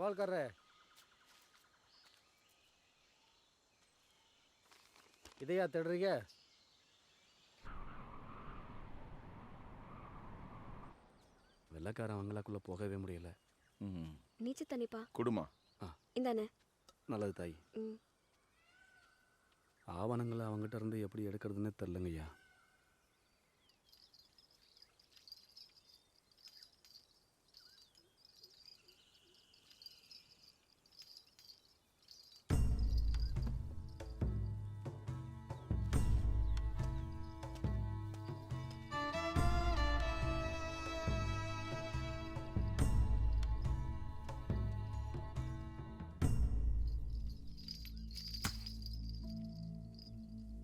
தபால்காரரே, இதையா தேடுறீங்க? வெள்ளைக்காரன் அவங்களாக்குள்ள போகவே முடியல. நீச்சு தண்ணிப்பா குடுமா. இந்தானே. நல்லது தாய். ஆவணங்களை அவங்ககிட்ட இருந்து எப்படி எடுக்கிறதுன்னு தெரிலங்கய்யா.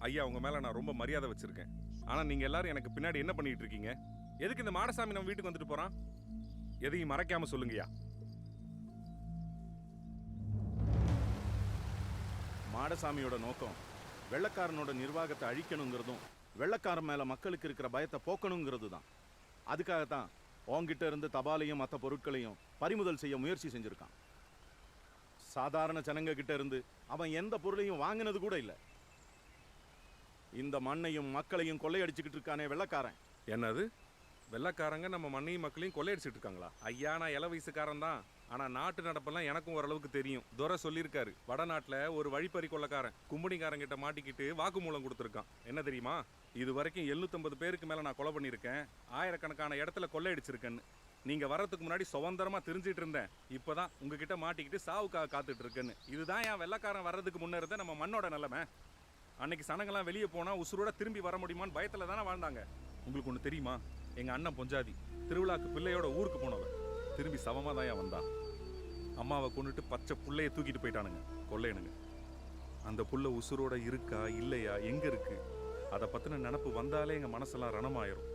ஐயா, உங்க மேல நான் ரொம்ப மரியாதை வச்சிருக்கேன். ஆனா நீங்க எல்லாரும் எனக்கு பின்னாடி என்ன பண்ணிட்டு இருக்கீங்க? எதுக்கு இந்த மாடசாமி நம்ம வீட்டுக்கு வந்துட்டு போறான்? எதையும் மறைக்காம சொல்லுங்கய்யா. மாடசாமியோட நோக்கம் வெள்ளக்காரனோட நிர்வாகத்தை அழிக்கணுங்கிறதும் வெள்ளக்காரன் மேல மக்களுக்கு இருக்கிற பயத்தை போக்கணுங்கிறது தான். அதுக்காகத்தான் உங்ககிட்ட இருந்து தபாலையும் மற்ற பொருட்களையும் பறிமுதல் செய்ய முயற்சி செஞ்சிருக்கான். சாதாரண ஜனங்க கிட்ட இருந்து அவன் எந்த பொருளையும் வாங்கினது கூட இல்லை. இந்த மண்ணையும் மக்களையும் கொள்ளையடிச்சுக்கிட்டு இருக்கானே வெள்ளக்காரன். என்னது? வெள்ளக்காரங்க நம்ம மண்ணையும் மக்களையும் கொள்ளையடிச்சிட்டு இருக்காங்களா? ஐயா, நான் இள வயசுக்காரன் தான். ஆனா நாட்டு நடப்பெல்லாம் எனக்கும் ஓரளவுக்கு தெரியும். துரை சொல்லியிருக்காரு, வடநாட்டுல ஒரு வழிப்பறி கொள்ளக்காரன் கும்படிக்காரங்கிட்ட மாட்டிக்கிட்டு வாக்குமூலம் கொடுத்துருக்கான். என்ன தெரியுமா? இது வரைக்கும் 750 பேருக்கு மேல நான் கொலை பண்ணியிருக்கேன், ஆயிரக்கணக்கான இடத்துல கொள்ளையடிச்சிருக்கேன்னு. நீங்க வர்றதுக்கு முன்னாடி சுதந்திரமா தெரிஞ்சிட்டு இருந்தேன். இப்பதான் உங்ககிட்ட மாட்டிக்கிட்டு சாவுக்காக காத்துட்டு இருக்கேன்னு. இதுதான் என் வெள்ளக்காரன் வர்றதுக்கு முன்ன இருந்த நம்ம மண்ணோட நிலைமை. அன்னைக்கு சனங்கள்லாம் வெளியே போனா உசுரோட திரும்பி வர முடியுமான்னு பயத்துல தானே வாழ்ந்தாங்க. உங்களுக்கு ஒன்று தெரியுமா? எங்க அண்ணன் பொஞ்சாதி திருவிழாக்கு பிள்ளையோட ஊருக்கு போனவன் திரும்பி சவமா தான் வந்தான். அம்மாவை கொண்டுட்டு பச்சை புள்ளைய தூக்கிட்டு போயிட்டானுங்க கொள்ளையனுங்க. அந்த புள்ள உசுரோட இருக்கா இல்லையா, எங்க இருக்கு, அதை பத்தின நினப்பு வந்தாலே எங்க மனசெல்லாம் ரணமாயிரும்.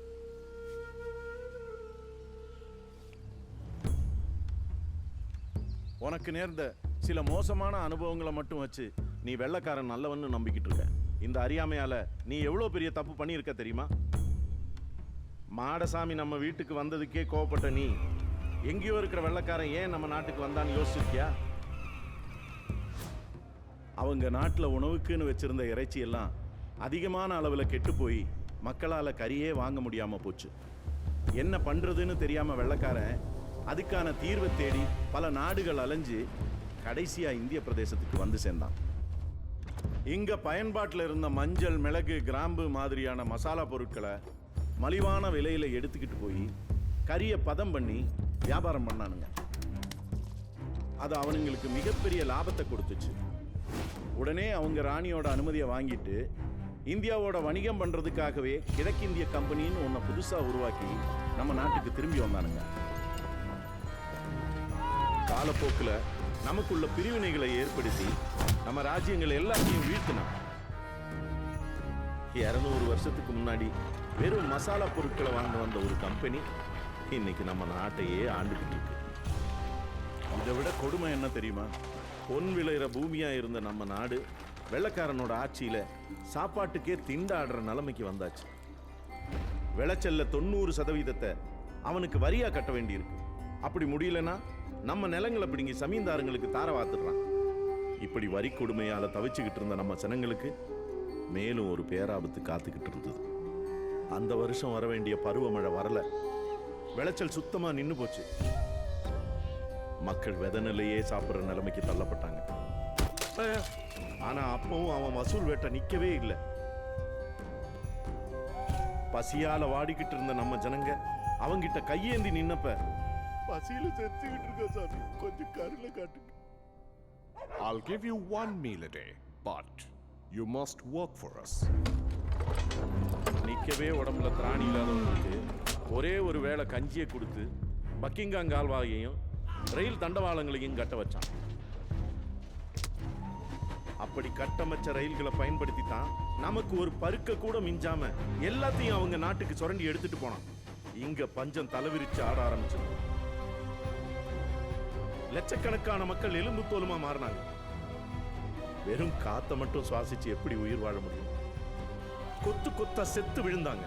உனக்கு நேர்ந்த சில மோசமான அனுபவங்களை மட்டும் வச்சு நீ வெள்ளக்காரன் நல்லவன்னு நம்பிக்கிட்டு இருக்க. இந்த அறியாமையால நீ எவ்வளோ பெரிய தப்பு பண்ணியிருக்க தெரியுமா? மாடசாமி நம்ம வீட்டுக்கு வந்ததுக்கே கோவப்பட்ட நீ எங்கேயோ இருக்கிற வெள்ளக்காரன் ஏன் நம்ம நாட்டுக்கு வந்தான்னு யோசிச்சிருக்கியா? அவங்க நாட்டில் உணவுக்குன்னு வச்சிருந்த இறைச்சி எல்லாம் அதிகமான அளவில் கெட்டு போய் மக்களால் கறியே வாங்க முடியாமல் போச்சு. என்ன பண்ணுறதுன்னு தெரியாமல் வெள்ளக்காரன் அதுக்கான தீர்வை தேடி பல நாடுகள் அலைஞ்சு கடைசியாக இந்திய பிரதேசத்துக்கு வந்து சேர்ந்தான். இங்கே பயன்பாட்டில் இருந்த மஞ்சள், மிளகு, கிராம்பு மாதிரியான மசாலா பொருட்களை மலிவான விலையில் எடுத்துக்கிட்டு போய் கறியை பதம் பண்ணி வியாபாரம் பண்ணானுங்க. அது அவனுங்களுக்கு மிகப்பெரிய லாபத்தை கொடுத்துச்சு. உடனே அவங்க ராணியோட அனுமதியை வாங்கிட்டு இந்தியாவோட வணிகம் பண்ணுறதுக்காகவே கிழக்கிந்திய கம்பெனின்னு ஒன்றை புதுசாக உருவாக்கி நம்ம நாட்டுக்கு திரும்பி வந்தானுங்க. காலப்போக்கில் நமக்குள்ள பிரிவினைகளை ஏற்படுத்தி நம்ம ராஜ்யங்கள் எல்லாத்தையும் வீழ்த்தினான். 200 வருஷத்துக்கு முன்னாடி வெறும் மசாலா பொருட்களை வாங்க வந்த ஒரு கம்பெனி இன்னைக்கு நம்ம நாட்டையே ஆண்டுகிட்டு இருக்கு. இதை விட கொடுமை என்ன தெரியுமா? பொன் விளையிற பூமியா இருந்த நம்ம நாடு வெள்ளக்காரனோட ஆட்சியில சாப்பாட்டுக்கே திண்டாடுற நிலைமைக்கு வந்தாச்சு. விளைச்சல்ல 90% அவனுக்கு வரியா கட்ட வேண்டியிருக்கு. அப்படி முடியலன்னா நம்ம நிலங்களை பிடிங்கி சமீந்தாரங்களுக்கு தாரவாத்துடுறான். இப்படி வரி கொடுமையால தவிச்சுக்கிட்டு இருந்த நம்ம ஜனங்களுக்கு மேலும் ஒரு பேராபத்து காத்துக்கிட்டு இருந்தது. அந்த வருஷம் வர வேண்டிய பருவமழை வரல. விளைச்சல் சுத்தமா நின்னு போச்சு. மக்கள் வெதநிலையே சாப்பிட்ற நிலைமைக்கு தள்ளப்பட்டாங்க. ஆனா அப்பவும் அவன் வசூல் வேட்டை நிக்கவே இல்லை. பசியால வாடிக்கிட்டு இருந்த நம்ம ஜனங்க அவங்கிட்ட கையேந்தி நின்னப்ப, பசியில செத்துக்கிட்டு இருக்க சாமி, கொஞ்சம் கருளை காட்டு. I'll give you 1 meal a day, but you must work for us. நிக்கவே உடம்புல திராணி இல்லாதவங்களுக்கு ஒரே ஒரு வேளை கஞ்சியை கொடுத்து பக்கிங்காம் கால்வாயையும் ரயில் தண்டவாளங்களையும் கட்ட வச்சான். அப்படி கட்டமைச்ச ரயில்களை பயன்படுத்தி தான் நமக்கு ஒரு பருக்க கூட மிஞ்சாம எல்லாத்தையும் அவங்க நாட்டுக்கு சுரண்டி எடுத்துட்டு போனான். இங்க பஞ்சம் தலைவிரிச்சு ஆட ஆரம்பிச்சது. லட்சக்கணக்கான மக்கள் எலும்பு தோலுமா மாறினாங்க. வெறும் காத்த மட்டும் சுவாசிச்சு எப்படி உயிர் வாழ முடியும்? கொத்து கொத்தா செத்து விழுந்தாங்க.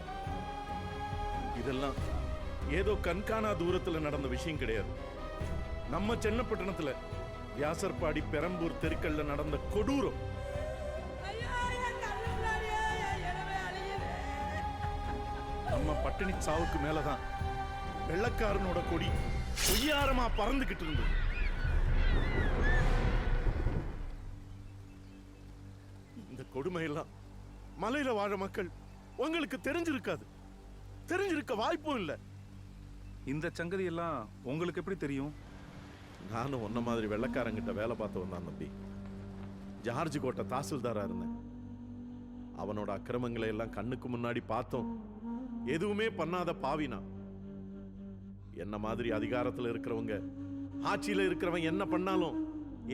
இதெல்லாம் ஏதோ கண்காணா தூரத்துல நடந்த விஷயம் கிடையாது. நம்ம சென்னப்பட்டணத்துல வியாசர்பாடி பெரம்பூர் தெருக்கள்ல நடந்த கொடூரம். நம்ம பட்டினி சாவுக்கு மேலதான் வெள்ளக்காரனோட கொடி பொய்யாரமா பறந்துகிட்டு இருந்தது. இந்த கொடுமையெல்லாம் மலையில வாழ மக்கள் உங்களுக்கு தெரிஞ்சிருக்காது, தெரிஞ்சிருக்க வாய்ப்பும் இல்லை. இந்த சங்கதி எல்லாம் உங்களுக்கு எப்படி தெரியும்? நானும் ஒன்ன மாதிரி வெள்ளக்காரங்கிட்ட வேலை பார்த்து வந்தான் தம்பி. ஜார்ஜ் கோட்டை தாசில்தாரா இருந்தேன். அவனோட அக்கிரமங்களை எல்லாம் கண்ணுக்கு முன்னாடி பார்த்தோம். எதுவுமே பண்ணாத பாவினா. என்ன மாதிரி அதிகாரத்துல இருக்கிறவங்க, ஆட்சியில இருக்கிறவன் என்ன பண்ணாலும்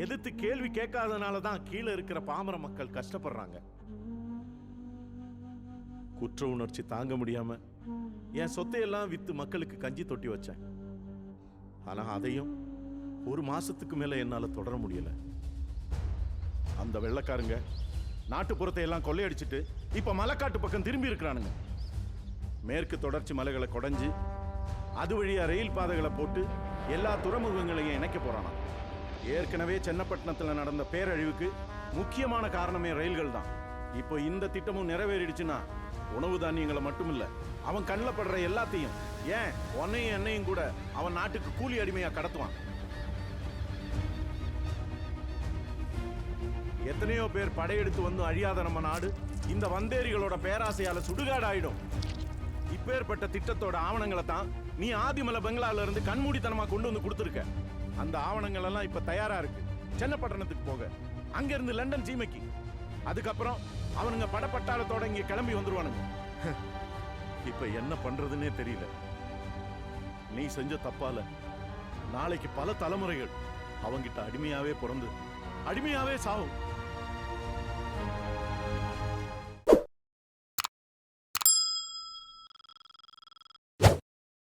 எதிர்த்து கேள்வி கேட்காதனால தான் கீழே இருக்கிற பாமர மக்கள் கஷ்டப்படுறாங்க. குற்ற உணர்ச்சி தாங்க முடியாம என் சொத்தையெல்லாம் வித்து மக்களுக்கு கஞ்சி தொட்டி வச்சேன். ஆனா அதையும் ஒரு மாசத்துக்கு மேல என்னால தொடர முடியல. அந்த வெள்ளக்காரங்க நாட்டுப்புறத்தை எல்லாம் கொள்ளையடிச்சிட்டு இப்ப மலைக்காட்டு பக்கம் திரும்பி இருக்கிறானுங்க. மேற்கு தொடர்ச்சி மலைகளை கொடைஞ்சு அது வழியா ரயில் பாதைகளை போட்டு எல்லா துறைமுகங்களையும் இணைக்க போறானா. ஏற்கனவே சென்னப்பட்டினத்துல நடந்த பேரழிவுக்கு முக்கியமான காரணமே ரயில்கள் தான். இப்போ இந்த திட்டமும் நிறைவேறிடுச்சுன்னா உணவு தானியங்களை மட்டும் இல்ல, அவன் கண்ணில் படுற எல்லாத்தையும், ஏன் உன்னையும் என்னையும் கூட அவன் நாட்டுக்கு கூலி அடிமையா கடத்துவான். எத்தனையோ பேர் படையெடுத்து வந்து அழியாத நம்ம நாடு இந்த வந்தேரிகளோட பேராசையால சுடுகாடு ஆயிடும். இப்பேற்பட்ட திட்டத்தோட ஆவணங்களை தான் நீ ஆதிமலை பெங்களால இருந்து கண்மூடித்தனமா கொண்டு வந்து கொடுத்துருக்க. அந்த ஆவணங்கள் எல்லாம் இப்ப தயாரா இருக்கு சென்னப்பட்டணத்துக்கு போக, அங்க இருந்து லண்டன் சீமைக்கு. அதுக்கப்புறம் அவனுங்க படப்பட்டாளத்தோட இங்க கிளம்பி வந்துருவானுங்க. இப்ப என்ன பண்றதுன்னே தெரியல. நீ செஞ்ச தப்பால நாளைக்கு பல தலைமுறைகள் அவங்கிட்ட அடிமையாவே பிறந்து அடிமையாவே சாவும்.